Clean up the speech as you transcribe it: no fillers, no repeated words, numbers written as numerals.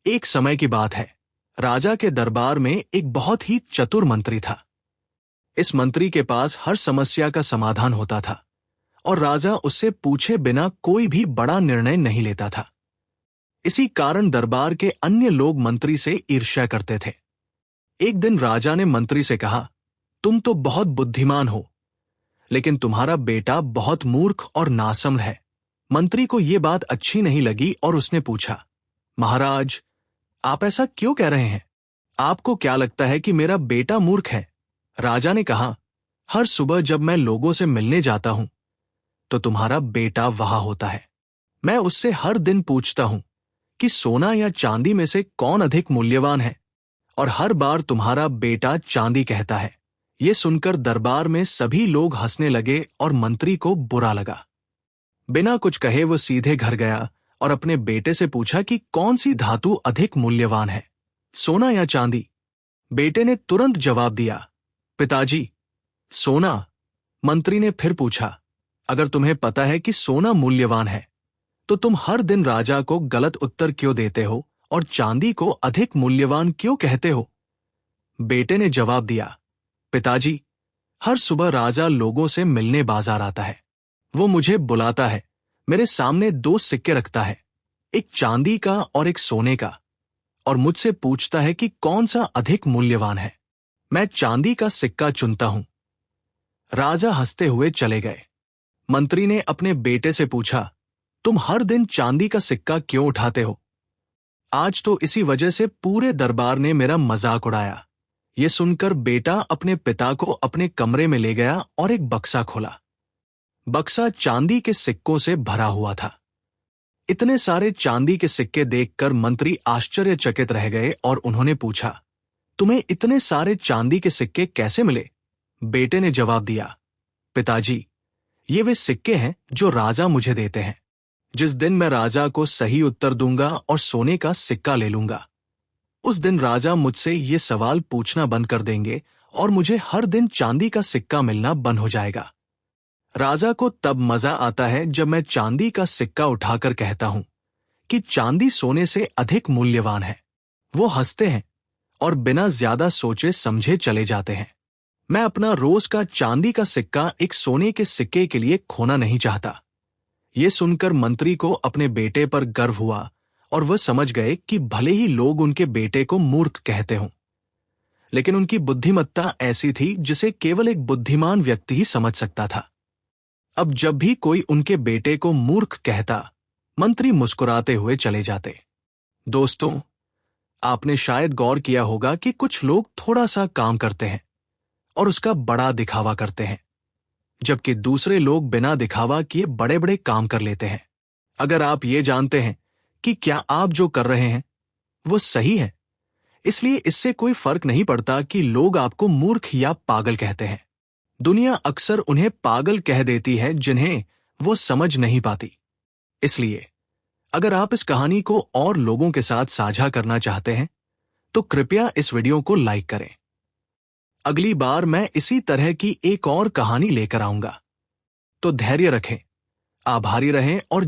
एक समय की बात है। राजा के दरबार में एक बहुत ही चतुर मंत्री था। इस मंत्री के पास हर समस्या का समाधान होता था और राजा उससे पूछे बिना कोई भी बड़ा निर्णय नहीं लेता था। इसी कारण दरबार के अन्य लोग मंत्री से ईर्ष्या करते थे। एक दिन राजा ने मंत्री से कहा, तुम तो बहुत बुद्धिमान हो, लेकिन तुम्हारा बेटा बहुत मूर्ख और नासमझ है। मंत्री को यह बात अच्छी नहीं लगी और उसने पूछा, महाराज, आप ऐसा क्यों कह रहे हैं? आपको क्या लगता है कि मेरा बेटा मूर्ख है? राजा ने कहा, हर सुबह जब मैं लोगों से मिलने जाता हूं तो तुम्हारा बेटा वहां होता है। मैं उससे हर दिन पूछता हूं कि सोना या चांदी में से कौन अधिक मूल्यवान है, और हर बार तुम्हारा बेटा चांदी कहता है। यह सुनकर दरबार में सभी लोग हंसने लगे और मंत्री को बुरा लगा। बिना कुछ कहे वो सीधे घर गया और अपने बेटे से पूछा कि कौन सी धातु अधिक मूल्यवान है, सोना या चांदी? बेटे ने तुरंत जवाब दिया, पिताजी, सोना। मंत्री ने फिर पूछा, अगर तुम्हें पता है कि सोना मूल्यवान है तो तुम हर दिन राजा को गलत उत्तर क्यों देते हो और चांदी को अधिक मूल्यवान क्यों कहते हो? बेटे ने जवाब दिया, पिताजी, हर सुबह राजा लोगों से मिलने बाजार आता है। वो मुझे बुलाता है, मेरे सामने 2 सिक्के रखता है, एक चांदी का और एक सोने का, और मुझसे पूछता है कि कौन सा अधिक मूल्यवान है। मैं चांदी का सिक्का चुनता हूं। राजा हंसते हुए चले गए। मंत्री ने अपने बेटे से पूछा, तुम हर दिन चांदी का सिक्का क्यों उठाते हो? आज तो इसी वजह से पूरे दरबार ने मेरा मजाक उड़ाया। यह सुनकर बेटा अपने पिता को अपने कमरे में ले गया और एक बक्सा खोला। बक्सा चांदी के सिक्कों से भरा हुआ था। इतने सारे चांदी के सिक्के देखकर मंत्री आश्चर्यचकित रह गए और उन्होंने पूछा, तुम्हें इतने सारे चांदी के सिक्के कैसे मिले? बेटे ने जवाब दिया, पिताजी, ये वे सिक्के हैं जो राजा मुझे देते हैं। जिस दिन मैं राजा को सही उत्तर दूंगा और सोने का सिक्का ले लूंगा, उस दिन राजा मुझसे ये सवाल पूछना बंद कर देंगे और मुझे हर दिन चांदी का सिक्का मिलना बंद हो जाएगा। राजा को तब मजा आता है जब मैं चांदी का सिक्का उठाकर कहता हूं कि चांदी सोने से अधिक मूल्यवान है। वो हंसते हैं और बिना ज्यादा सोचे समझे चले जाते हैं। मैं अपना रोज का चांदी का सिक्का एक सोने के सिक्के के लिए खोना नहीं चाहता। ये सुनकर मंत्री को अपने बेटे पर गर्व हुआ और वह समझ गए कि भले ही लोग उनके बेटे को मूर्ख कहते हों, लेकिन उनकी बुद्धिमत्ता ऐसी थी जिसे केवल एक बुद्धिमान व्यक्ति ही समझ सकता था। अब जब भी कोई उनके बेटे को मूर्ख कहता, मंत्री मुस्कुराते हुए चले जाते। दोस्तों, आपने शायद गौर किया होगा कि कुछ लोग थोड़ा सा काम करते हैं और उसका बड़ा दिखावा करते हैं, जबकि दूसरे लोग बिना दिखावा किए बड़े बड़े काम कर लेते हैं। अगर आप ये जानते हैं कि क्या आप जो कर रहे हैं वो सही है, इसलिए इससे कोई फर्क नहीं पड़ता कि लोग आपको मूर्ख या पागल कहते हैं। दुनिया अक्सर उन्हें पागल कह देती है जिन्हें वो समझ नहीं पाती। इसलिए अगर आप इस कहानी को और लोगों के साथ साझा करना चाहते हैं तो कृपया इस वीडियो को लाइक करें। अगली बार मैं इसी तरह की एक और कहानी लेकर आऊंगा। तो धैर्य रखें, आभारी रहें और